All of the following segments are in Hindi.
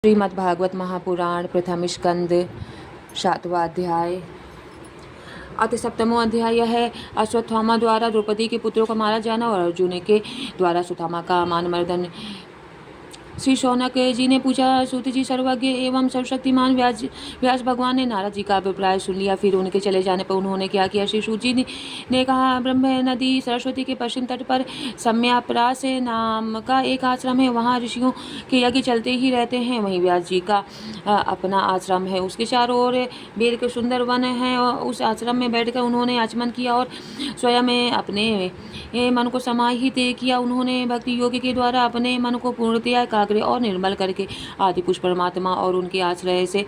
श्रीमद्भागवत महापुराण प्रथम स्कंद 7वां अध्याय। अथ 7वां अध्याय है अश्वत्थामा द्वारा द्रौपदी के पुत्रों का मारा जाना और अर्जुन के द्वारा सुदामा का मानमर्दन। श्री शौनक जी ने पूछा, सूत जी, सर्वज्ञ एवं सर्वशक्तिमान व्यास भगवान ने नारद जी का अभिप्राय सुन लिया। फिर उनके चले जाने पर उन्होंने क्या किया? श्री सूत जी ने कहा, ब्रह्म नदी सरस्वती के पश्चिम तट पर सम्यापरास नाम का एक आश्रम है। वहाँ ऋषियों के यज्ञ चलते ही रहते हैं। वहीं व्यास जी का अपना आश्रम है। उसके चारों ओर बेर के सुंदर वन है। उस आश्रम में बैठकर उन्होंने आचमन किया और स्वयं अपने मन को समाहित किया। उन्होंने भक्ति योग के द्वारा अपने मन को पूर्णतया एकाग्र और निर्मल करके आदि पुरुष परमात्मा और उनके आश्रय से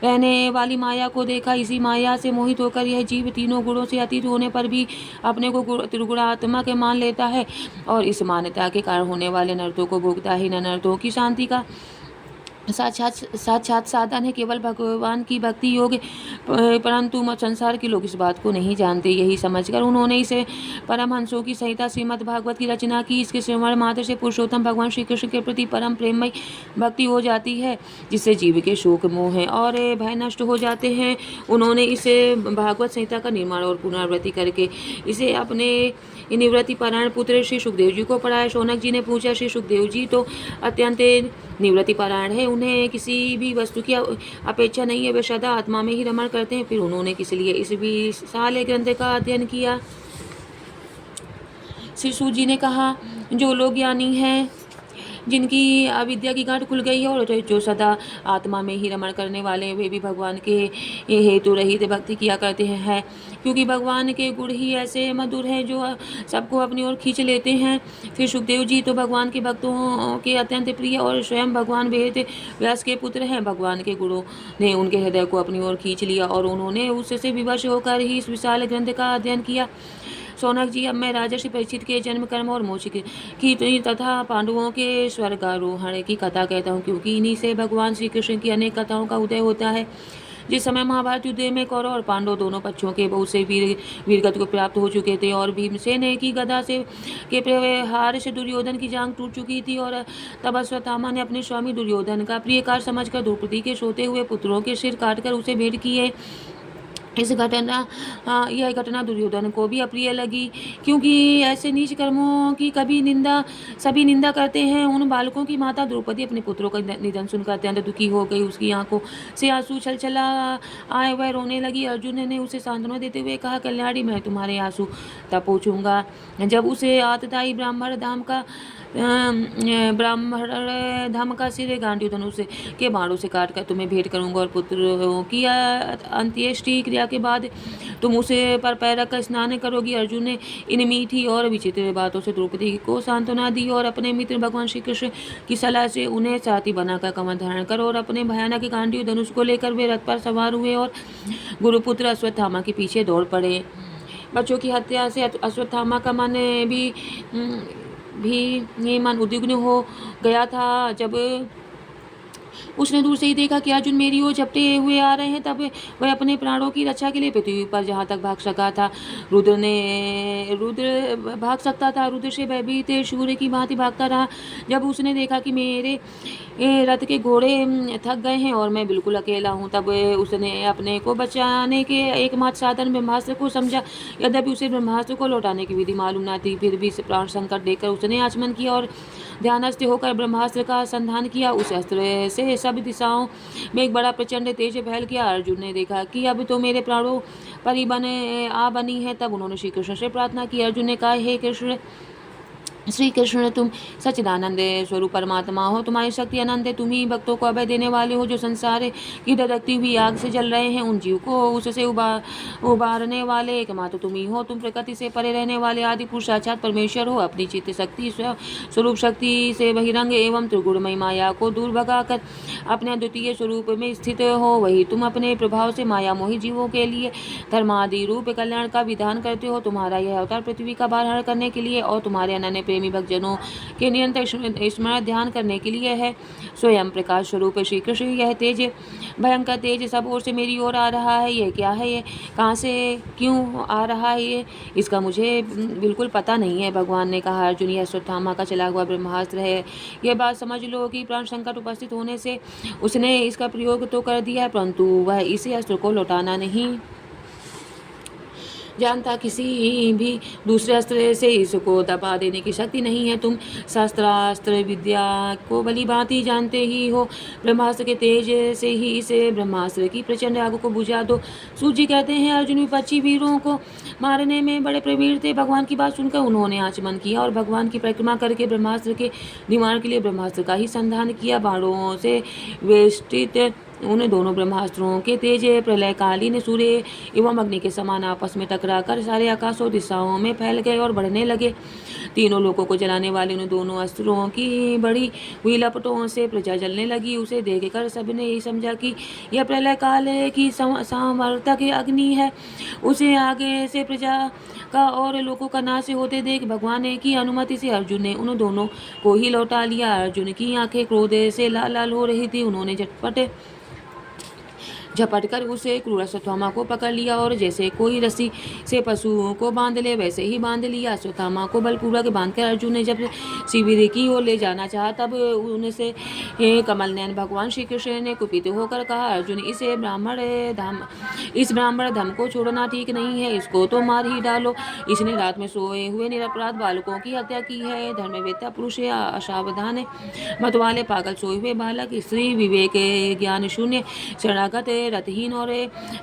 रहने वाली माया को देखा। इसी माया से मोहित होकर यह जीव तीनों गुणों से अतीत होने पर भी अपने को त्रिगुणात्मक मान लेता है और इस मान्यता के कारण होने वाले नरकों को भोगता ही न नरकों की शांति का साक्षात साधन है केवल भगवान की भक्ति योग। परंतु संसार के लोग इस बात को नहीं जानते। यही समझकर उन्होंने इसे परमहंसों की संहिता श्रीमद् भागवत की रचना की। इसके श्रवण मात्र से पुरुषोत्तम भगवान श्री कृष्ण के प्रति परम प्रेममय भक्ति हो जाती है, जिससे जीव के शोक मोह और भय नष्ट हो जाते हैं। उन्होंने इसे भागवत संहिता का निर्माण और पुनरावृत्ति करके इसे अपने निवृत्ति पारायण पुत्र श्री सुखदेव जी को पढ़ाया। शौनक जी ने पूछा, श्री सुखदेव जी तो अत्यंत निवृत्ति पारायण है, उन्हें किसी भी वस्तु की अपेक्षा नहीं है, वे सदा आत्मा में ही रमण करते हैं। फिर उन्होंने किस लिए इस विशाल ग्रंथ का अध्ययन किया? श्री सूत जी ने कहा, जो लोग ज्ञानी हैं, जिनकी अविद्या की गांठ खुल गई है और जो सदा आत्मा में ही रमण करने वाले हैं, वे भी भगवान के हेतु रहित भक्ति किया करते हैं, क्योंकि भगवान के गुण ही ऐसे मधुर हैं जो सबको अपनी ओर खींच लेते हैं। फिर सुखदेव जी तो भगवान के भक्तों के अत्यंत प्रिय और स्वयं भगवान वेद व्यास के पुत्र हैं। भगवान के गुणों ने उनके हृदय को अपनी ओर खींच लिया और उन्होंने उससे विवश होकर ही इस विशाल ग्रंथ का अध्ययन किया। शौनक जी, अब मैं राजर्षि परीक्षित के जन्म कर्म और मोक्ष की तथा पांडवों के स्वर्गारोहण की कथा कहता हूँ, क्योंकि इन्हीं से भगवान श्री कृष्ण की अनेक कथाओं का उदय होता है। जिस समय महाभारत युद्ध में कौरव और पांडव दोनों पक्षों के बहुत से वीरगति को प्राप्त हो चुके थे और भीमसेन की गदा से के प्रहार से दुर्योधन की जांघ टूट चुकी थी और तब अश्वत्थामा ने अपने स्वामी दुर्योधन का प्रिय कार्य समझकर द्रौपदी के सोते हुए पुत्रों के सिर काटकर उसे भेंट किए। यह घटना दुर्योधन को भी अप्रिय लगी, क्योंकि ऐसे नीच कर्मों की सभी निंदा करते हैं। उन बालकों की माता द्रौपदी अपने पुत्रों का निधन सुनकर अत्यंत दुखी हो गई। उसकी आंखों से आंसू छलछला आए, वह रोने लगी। अर्जुन ने उसे सांत्वना देते हुए कहा, कल्याणी, मैं तुम्हारे आंसू तब पोंछूंगा जब उसे आतताई ब्राह्मण धाम का सिर गांडी धनुष के बाणों से काटकर तुम्हें भेंट करूंगा और पुत्रों की अंत्येष्टि क्रिया के बाद तुम उसे पर पैर रखकर स्नान करोगी। अर्जुन ने इन मीठी और विचित्र बातों से द्रौपदी को सांत्वना दी और अपने मित्र भगवान श्री कृष्ण की सलाह से उन्हें साथी बनाकर कमर धारण कर और अपने भयानक गांडी धनुष को लेकर वे रथ पर सवार हुए और गुरुपुत्र अश्वत्थामा के पीछे दौड़ पड़े। बच्चों की हत्या से अश्वत्थामा का मन भी मन उद्विग्न हो गया था। जब उसने दूर से ही देखा कि अर्जुन मेरी ओर झपटे हुए आ रहे हैं, तब वह अपने प्राणों की रक्षा के लिए पृथ्वी पर जहाँ तक भाग सका था रुद्र भाग सकता था, रुद्र से भयभीत सूर्य की भांति भागता रहा। जब उसने देखा कि मेरे रथ के घोड़े थक गए हैं और मैं बिल्कुल अकेला हूँ, तब उसने अपने को बचाने के एकमात्र साधन ब्रह्मास्त्र को समझा। यद्यपि उसे ब्रह्मास्त्र को लौटाने की विधि मालूम न थी, फिर भी प्राण संकट देखकर उसने आचमन किया और ध्यानस्थ होकर ब्रह्मास्त्र का संधान किया। उस अस्त्र से सब दिशाओं में एक बड़ा प्रचंड तेज फैल गया। अर्जुन ने देखा कि अब तो मेरे प्राणों पर ही बनी है। तब उन्होंने श्री कृष्ण से प्रार्थना की। अर्जुन ने कहा, हे कृष्ण, श्री कृष्ण, तुम सच्चिदानंद स्वरूप परमात्मा हो, तुम्हारी शक्ति अनंत है। तुम ही भक्तों को अभय देने वाले हो, जो संसार की धधकती हुई आग से जल रहे हैं, उन जीव को उससे उबारने वाले एकमात्र तुम ही हो। तुम प्रकृति से परे रहने वाले आदि पुरुष साक्षात परमेश्वर हो। अपनी चित्त शक्ति स्वरूप शक्ति से बहिरंग एवं त्रिगुणमयी माया को दूर भगाकर अपने अद्वितीय स्वरूप में स्थित हो। वही तुम अपने प्रभाव से माया मोही जीवों के लिए धर्मादि रूप कल्याण का विधान करते हो। तुम्हारा यह अवतार पृथ्वी का भार हरण करने के लिए और तुम्हारे अनन्य प्रेमी भक्तजनों के निरंतर स्मरण ध्यान करने के लिए है। स्वयं प्रकाश स्वरूप श्री कृष्ण, यह तेज भयंकर तेज सब ओर से मेरी ओर आ रहा है। ये क्या है? ये कहाँ से क्यों आ रहा है? ये इसका मुझे बिल्कुल पता नहीं है। भगवान ने कहा, अर्जुन यह अश्वत्थामा का चला हुआ ब्रह्मास्त्र है। यह बात समझ लो कि प्राण संकट उपस्थित होने से उसने इसका प्रयोग तो कर दिया है, परंतु वह इसी अस्त्र को लौटाना नहीं जानता। किसी भी दूसरे अस्त्र से इसको दबा देने की शक्ति नहीं है। तुम शास्त्रास्त्र विद्या को भली भांति जानते ही हो। ब्रह्मास्त्र के तेज से ही इसे ब्रह्मास्त्र की प्रचंड आग को बुझा दो। सूर्य कहते हैं, अर्जुन विपक्षी वीरों को मारने में बड़े प्रवीण थे। भगवान की बात सुनकर उन्होंने आचमन किया और भगवान की परिक्रमा करके ब्रह्मास्त्र के निवारण के लिए ब्रह्मास्त्र का ही संधान किया। बाणों से वेष्टित उन दोनों ब्रह्मास्त्रों के तेज प्रलयकालीन सूर्य एवं अग्नि के समान आपस में टकराकर सारे आकाशों दिशाओं में फैल गए और बढ़ने लगे। तीनों लोगों को जलाने वाले उन दोनों अस्त्रों की बड़ी हुई लपटों से प्रजा जलने लगी। उसे देखकर सबने यही समझा कि यह प्रलय काल की संवर्तक अग्नि है। उसे आगे से प्रजा का और लोगों का नाश होते देख भगवान की अनुमति से अर्जुन ने उन दोनों को ही लौटा लिया। अर्जुन की आंखें क्रोध से लाल लाल हो रही थी। उन्होंने झपटकर उसे क्रूर अश्वत्थामा को पकड़ लिया और जैसे कोई रस्सी से पशुओं को बांध ले वैसे ही बांध लिया। अश्वत्थामा को बलपूर्वक बांधकर अर्जुन ने जब शिविर की ओर ले जाना चाहा, तब उनसे कमल नयन भगवान श्री कृष्ण ने कुपित होकर कहा, अर्जुन इस ब्राह्मण धम को छोड़ना ठीक नहीं है। इसको तो मार ही डालो। इसने रात में सोए हुए निरपराध बालकों की हत्या की है। धर्मवेत्ता पुरुष या असावधान मतवाले पागल सोए हुए बालक, स्त्री विवेक ज्ञान शून्य शरणागत रतहीन और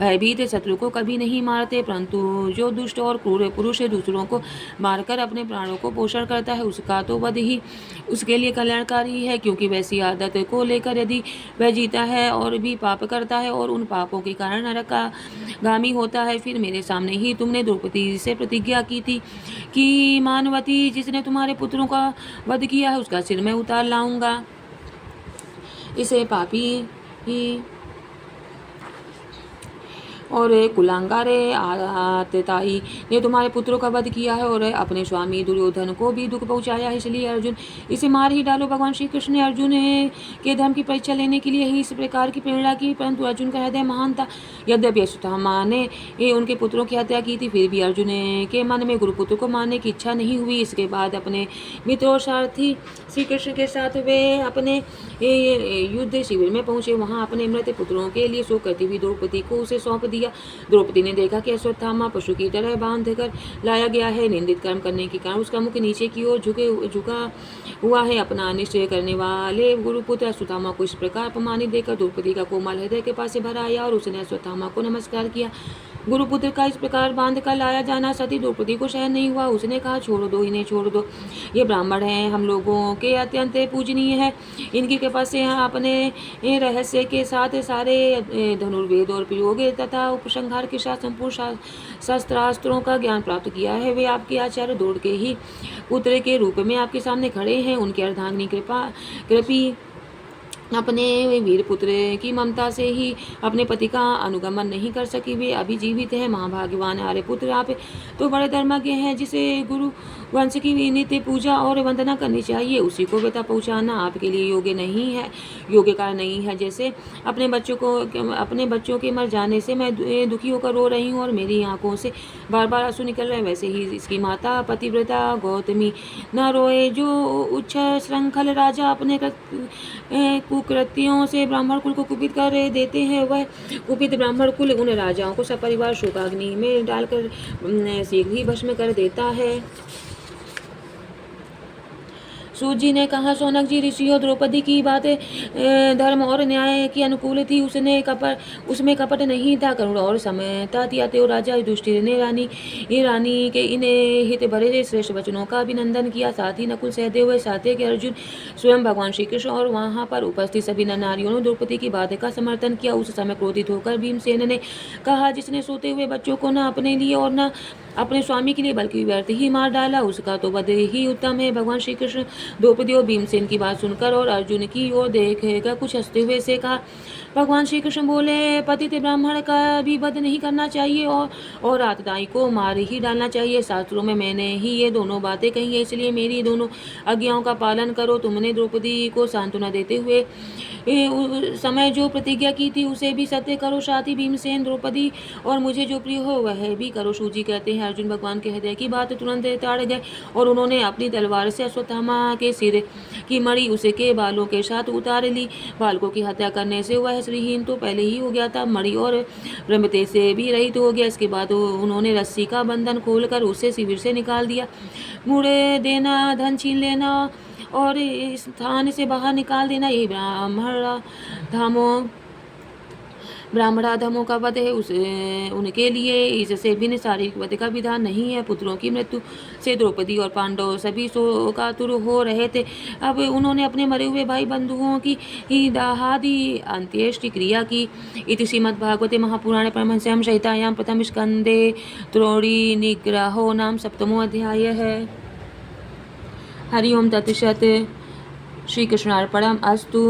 भयभीत शत्रु को कभी नहीं मारते, परंतु जो दुष्ट और क्रूर पुरुष दूसरों को मारकर अपने प्राणों को पोषण करता है, उसका तो वध ही उसके लिए कल्याणकारी है। क्योंकि वैसी आदत को लेकर यदि वह जीता है और भी पाप करता है और उन पापों के कारण नरक का गामी होता है। फिर मेरे सामने ही तुमने द्रौपदी से प्रतिज्ञा की थी कि मानवती, जिसने तुम्हारे पुत्रों का वध किया है, उसका सिर मैं उतार लाऊंगा। इसे पापी ही और कुलांगारे आतताई ने तुम्हारे पुत्रों का वध किया है और अपने स्वामी दुर्योधन को भी दुख पहुंचाया है। इसलिए अर्जुन इसे मार ही डालो। भगवान श्री कृष्ण ने अर्जुन के धर्म की परीक्षा लेने के लिए ही इस प्रकार की प्रेरणा की, परंतु अर्जुन का हृदय महान था। यद्यपि अश्वत्थामा ने उनके पुत्रों की हत्या की थी, फिर भी अर्जुन के मन में गुरुपुत्र को मारने की इच्छा नहीं हुई। इसके बाद अपने मित्र और सारथी श्री कृष्ण के साथ वे अपने युद्ध शिविर में पहुंचे। वहां अपने मृत पुत्रों के लिए शोक करती हुई द्रौपदी को उसे सौंप दिया। द्रौपदी ने देखा कि अश्वत्थामा पशु की तरह बांध कर लाया गया है। निंदित कर्म करने के कारण उसका मुख नीचे की ओर झुका हुआ है। अपना निश्चय करने वाले गुरुपुत्र अश्वत्थामा को इस प्रकार अपमानित देखकर द्रौपदी का कोमल हृदय के पास से भर आया और उसने अश्वत्थामा को नमस्कार किया। गुरुपुत्र का इस प्रकार बांध कर लाया जाना सती द्रौपदी को सहन नहीं हुआ। उसने कहा, छोड़ दो, इन्हें छोड़ दो। ये ब्राह्मण हैं, हम लोगों के अत्यंत पूजनीय है। इनकी कृपा से अपने रहस्य के साथ सारे धनुर्वेद और प्रयोग तथा उपसंहार के साथ संपूर्ण शस्त्रास्त्रों का ज्ञान प्राप्त किया है। वे आपके आचार्य दौड़ के ही पुत्र के रूप में आपके सामने खड़े हैं। उनकी अर्धांगिनी कृपी अपने वीर पुत्र की ममता से ही अपने पति का अनुगमन नहीं कर सकी। वे अभी जीवित हैं। महाभाग्यवान आर्यपुत्र, आप तो बड़े धर्मज्ञ हैं। जिसे गुरु वंश की नित्य पूजा और वंदना करनी चाहिए, उसी को व्यथा पहुँचाना आपके लिए योग्य नहीं है, योग्य कार्य नहीं है। जैसे अपने बच्चों के मर जाने से मैं दुखी होकर रो रही हूँ और मेरी आंखों से बार बार आंसू निकल रहे हैं, वैसे ही इसकी माता पतिव्रता गौतमी न रोए। जो उच्च श्रृंखल राजा अपने कुकृत्यों से ब्राह्मण कुल को कुपित कर देते हैं, वह कुपित ब्राह्मण कुल उन राजाओं को सपरिवार शोकाग्नि में डालकर शीघ्र ही भस्म कर देता है। सूत जी ने कहा, सौनक जी, ऋषियों, द्रौपदी की बातें धर्म और न्याय की अनुकूल थी। उसमें कपट नहीं था, करुण और समता थी। अतएव राजा युधिष्ठिर ने रानी के इन हित भरे श्रेष्ठ वचनों का अभिनंदन किया। साथ ही नकुल, सहदेव, सात्यकी, अर्जुन, स्वयं भगवान श्री कृष्ण और वहां पर उपस्थित सभी नारियों ने द्रौपदी की बात का समर्थन किया। उस समय क्रोधित होकर भीमसेन ने कहा, जिसने सोते हुए बच्चों को न अपने लिए और न अपने स्वामी के लिए बल्कि व्यर्थ ही मार डाला, उसका तो वध ही उत्तम है। भगवान श्री कृष्ण द्रौपदी और भीमसेन की बात सुनकर और अर्जुन की ओर देखकर कुछ हंसते हुए से कहा। भगवान श्री कृष्ण बोले, पतित ब्राह्मण का भी वध नहीं करना चाहिए और आतताई को मार ही डालना चाहिए। शास्त्रों में मैंने ही ये दोनों बातें कही है, इसलिए मेरी दोनों आज्ञाओं का पालन करो। तुमने द्रौपदी को सांत्वना देते हुए समय जो प्रतिज्ञा की थी उसे भी सत्य करो। साथ ही भीमसेन, द्रौपदी और मुझे जो प्रिय हो वह भी करो। सूजी कहते हैं, अर्जुन भगवान के हृदय की बात तुरंत ताड़ गए और उन्होंने अपनी तलवार से अश्वत्थामा के सिर की मणि उसे के बालों के साथ उतार ली। बालकों की हत्या करने से वह श्रीहीन तो पहले ही हो गया था, मणि और ब्रह्मते से भी रहित हो गया। इसके बाद उन्होंने रस्सी का बंधन खोलकर उसे शिविर से निकाल दिया। मुड़े देना, धन छीन लेना और इस स्थान से बाहर निकाल देना, यही ब्राह्मणाधमों का वध है। उनके लिए इससे भिन्न शारीरिक वध का विधान नहीं है। पुत्रों की मृत्यु से द्रौपदी और पांडव सभी शोकातुर हो रहे थे। अब उन्होंने अपने मरे हुए भाई बंधुओं की ही दाहादि अंत्येष्टि क्रिया की। इति श्रीमद्भागवते महापुराणे परमहंस्यां संहितायां प्रथम स्कंदे त्रोणी निग्रहो नाम सप्तमो अध्याय है। हरि ओम तत्सत। श्री कृष्णार्पणम अस्तु।